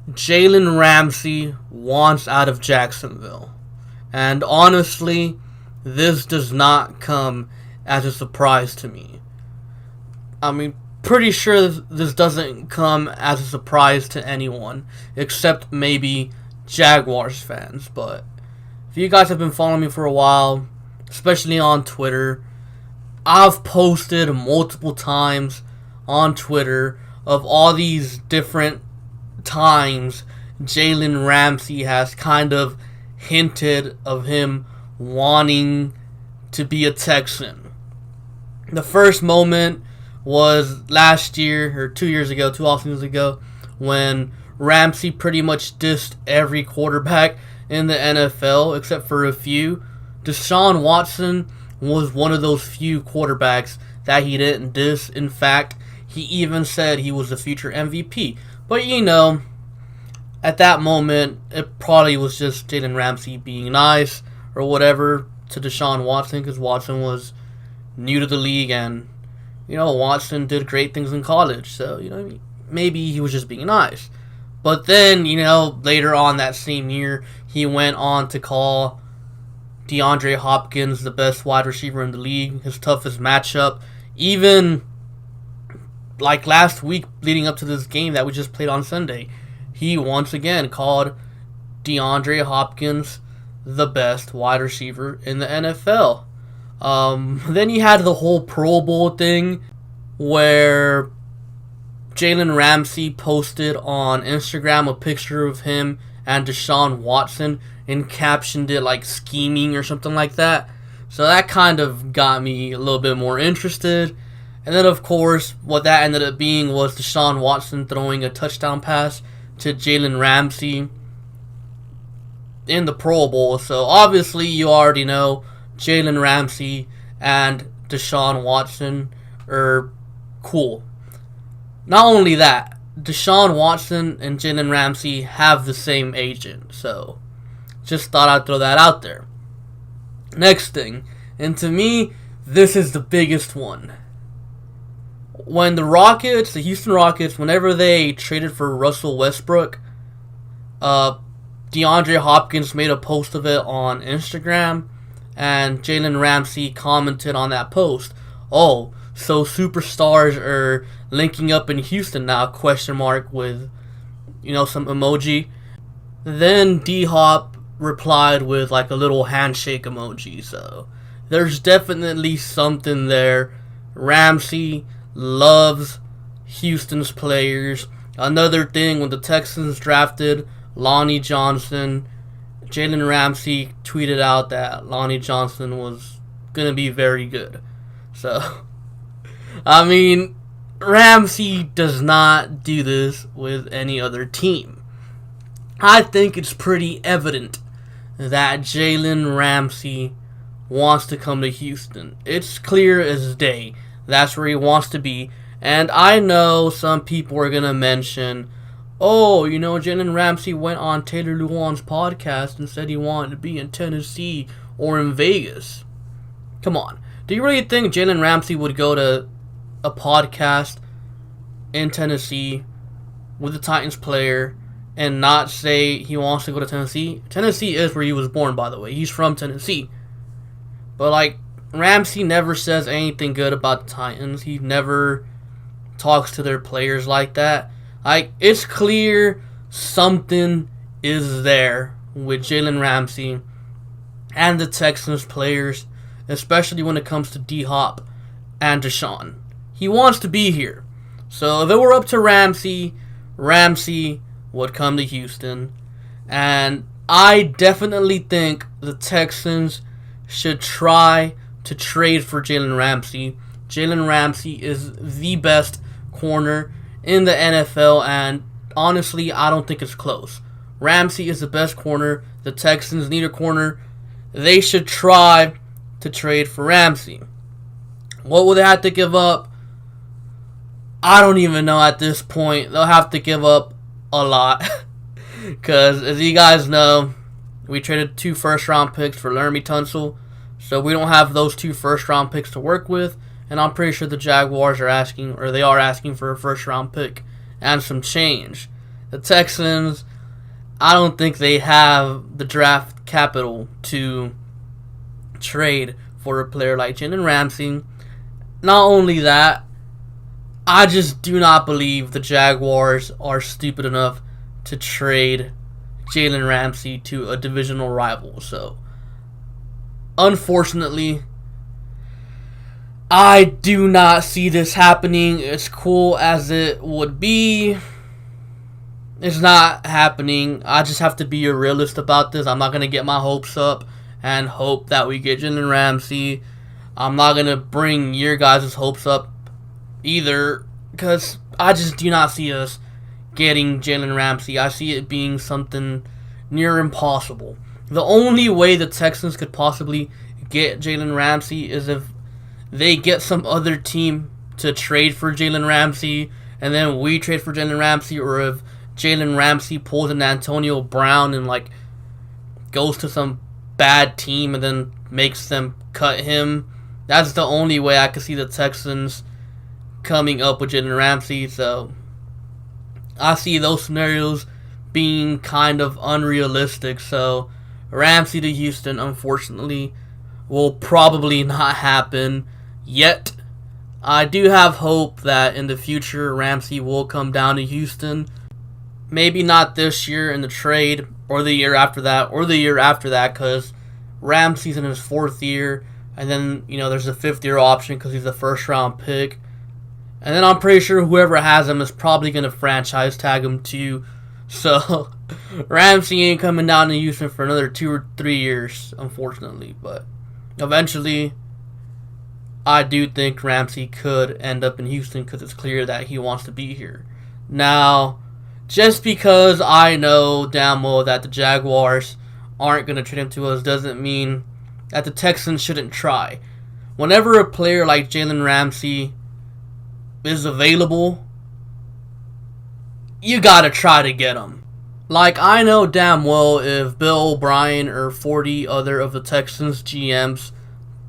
Jalen Ramsey wants out of Jacksonville. And honestly, this does not come as a surprise to me. I mean, pretty sure this doesn't come as a surprise to anyone, except maybe Jaguars fans. But if you guys have been following me for a while, especially on Twitter, I've posted multiple times on Twitter of all these different times Jalen Ramsey has kind of hinted of him wanting to be a Texan. The first moment was last year, or 2 years ago, 2 off seasons ago, when Ramsey pretty much dissed every quarterback in the NFL except for a few. Deshaun Watson was one of those few quarterbacks that he didn't diss. In fact, he even said he was the future MVP. But at that moment, it probably was just Jalen Ramsey being nice or whatever to Deshaun Watson, because Watson was new to the league and, Watson did great things in college. So, maybe he was just being nice. But then, later on that same year, he went on to call DeAndre Hopkins the best wide receiver in the league, his toughest matchup. Even like last week leading up to this game that we just played on Sunday, he once again called DeAndre Hopkins the best wide receiver in the NFL. Then you had the whole Pro Bowl thing where Jalen Ramsey posted on Instagram a picture of him and Deshaun Watson and captioned it like scheming or something like that. So that kind of got me a little bit more interested. And then, of course, what that ended up being was Deshaun Watson throwing a touchdown pass to Jalen Ramsey in the Pro Bowl. So obviously you already know Jalen Ramsey and Deshaun Watson are cool. Not only that, Deshaun Watson and Jalen Ramsey have the same agent. So just thought I'd throw that out there. Next thing, and to me, this is the biggest one. When the Houston Rockets, whenever they traded for Russell Westbrook, DeAndre Hopkins made a post of it on Instagram, and Jalen Ramsey commented on that post. Oh, so superstars are linking up in Houston now, question mark, with, some emoji. Then D-Hop replied with like a little handshake emoji, so there's definitely something there. Ramsey loves Houston's players. Another thing, when the Texans drafted Lonnie Johnson, Jalen Ramsey tweeted out that Lonnie Johnson was going to be very good. So, I mean, Ramsey does not do this with any other team. I think it's pretty evident that Jalen Ramsey wants to come to Houston. It's clear as day. That's where he wants to be. And I know some people are going to mention, Jalen Ramsey went on Taylor Lewan's podcast and said he wanted to be in Tennessee or in Vegas. Come on. Do you really think Jalen Ramsey would go to a podcast in Tennessee with a Titans player and not say he wants to go to Tennessee? Tennessee is where he was born, by the way. He's from Tennessee. But, Ramsey never says anything good about the Titans. He never talks to their players like that. It's clear something is there with Jalen Ramsey and the Texans players, especially when it comes to D-Hop and Deshaun. He wants to be here. So if it were up to Ramsey would come to Houston. And I definitely think the Texans should try to trade for Jalen Ramsey. Jalen Ramsey is the best corner in the NFL, and honestly, I don't think it's close. Ramsey is the best corner. The Texans need a corner. They should try to trade for Ramsey. What will they have to give up? I don't even know at this point. They'll have to give up a lot. Because, as you guys know, we traded 2 first-round picks for Laramie Tunsil. So we don't have those 2 first-round picks to work with. And I'm pretty sure the Jaguars are asking for a first-round pick and some change. the Texans, I don't think they have the draft capital to trade for a player like Jalen Ramsey. Not only that, I just do not believe the Jaguars are stupid enough to trade Jalen Ramsey to a divisional rival. So, unfortunately, I do not see this happening. As cool as it would be, it's not happening. I just have to be a realist about this. I'm not going to get my hopes up and hope that we get Jalen Ramsey. I'm not going to bring your guys' hopes up either, because I just do not see us getting Jalen Ramsey. I see it being something near impossible. The only way the Texans could possibly get Jalen Ramsey is if they get some other team to trade for Jalen Ramsey, and then we trade for Jalen Ramsey, or if Jalen Ramsey pulls an Antonio Brown and goes to some bad team and then makes them cut him. That's the only way I could see the Texans coming up with Jalen Ramsey. So I see those scenarios being kind of unrealistic. So Ramsey to Houston, unfortunately, will probably not happen yet. I do have hope that in the future Ramsey will come down to Houston. Maybe not this year in the trade, or the year after that, or the year after that, because Ramsey's in his 4th year, and then, there's a 5th-year option because he's a first-round pick. And then I'm pretty sure whoever has him is probably going to franchise tag him too. So, Ramsey ain't coming down to Houston for another 2 or 3 years, unfortunately. But eventually, I do think Ramsey could end up in Houston because it's clear that he wants to be here. Now, just because I know damn well that the Jaguars aren't going to trade him to us doesn't mean that the Texans shouldn't try. Whenever a player like Jalen Ramsey is available, you got to try to get him. I know damn well if Bill O'Brien or 40 other of the Texans GMs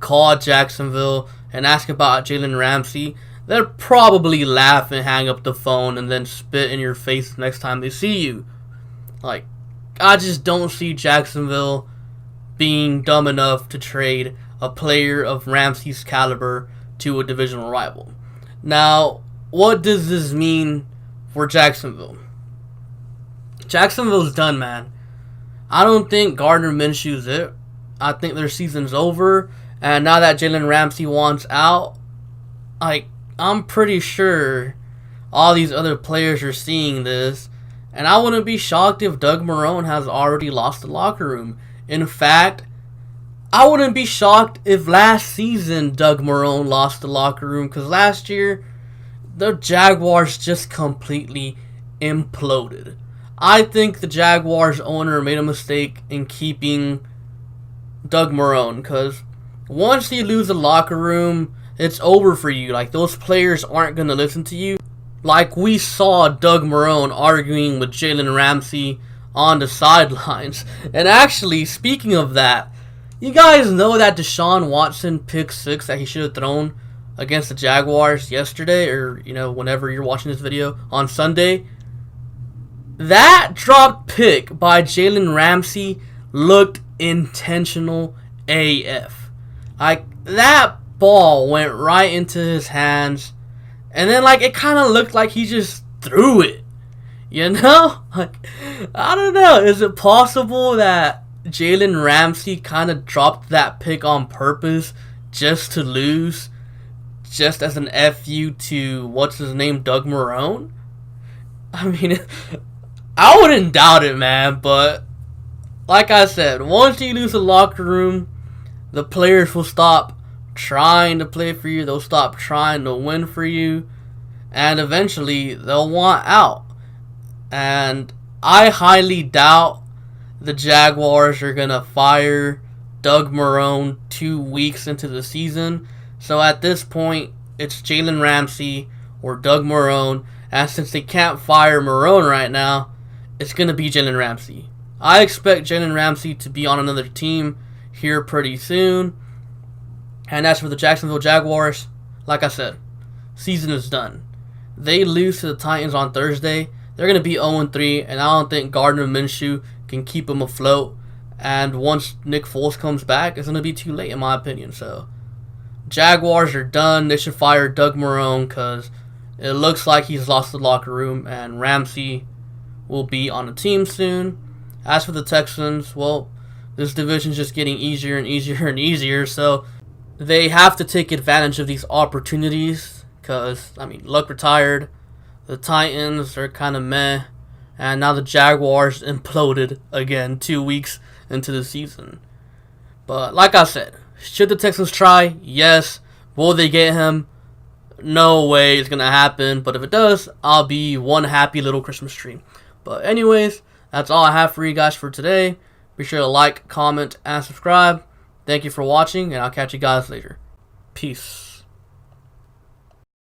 call Jacksonville and ask about Jalen Ramsey, they'll probably laugh and hang up the phone and then spit in your face next time they see you. I just don't see Jacksonville being dumb enough to trade a player of Ramsey's caliber to a divisional rival. Now, what does this mean for Jacksonville? Jacksonville's done, man. I don't think Gardner Minshew's it. I think their season's over. And now that Jalen Ramsey wants out, I'm pretty sure all these other players are seeing this. And I wouldn't be shocked if Doug Marrone has already lost the locker room. In fact, I wouldn't be shocked if last season Doug Marrone lost the locker room, because last year the Jaguars just completely imploded. I think the Jaguars owner made a mistake in keeping Doug Marrone, because once you lose the locker room, it's over for you. Those players aren't going to listen to you. We saw Doug Marrone arguing with Jalen Ramsey on the sidelines. And actually, speaking of that, you guys know that Deshaun Watson pick 6 that he should have thrown against the Jaguars yesterday, or, whenever you're watching this video, on Sunday? That dropped pick by Jalen Ramsey looked intentional AF. That ball went right into his hands, and then it kind of looked like he just threw it. I don't know. Is it possible that Jalen Ramsey kind of dropped that pick on purpose just to lose, just as an FU to what's his name, Doug Marrone? I wouldn't doubt it, man. But like I said, once you lose the locker room, the players will stop trying to play for you. They'll stop trying to win for you. And eventually, they'll want out. And I highly doubt the Jaguars are going to fire Doug Marrone 2 weeks into the season. So at this point, it's Jalen Ramsey or Doug Marrone. And since they can't fire Marrone right now, it's going to be Jalen Ramsey. I expect Jalen Ramsey to be on another team here pretty soon. And as for the Jacksonville Jaguars, like I said, season is done. They lose to the Titans on Thursday. they're going to be 0-3, and I don't think Gardner Minshew can keep them afloat. And once Nick Foles comes back, it's going to be too late, in my opinion. So, Jaguars are done. They should fire Doug Marrone because it looks like he's lost the locker room, and Ramsey will be on the team soon. As for the Texans, well, this division's just getting easier and easier and easier, so they have to take advantage of these opportunities because, Luck retired, the Titans are kind of meh, and now the Jaguars imploded again 2 weeks into the season. But like I said, should the Texans try? Yes. Will they get him? No way it's going to happen, but if it does, I'll be one happy little Christmas tree. But anyways, that's all I have for you guys for today. Be sure to like, comment, and subscribe. Thank you for watching, and I'll catch you guys later. Peace.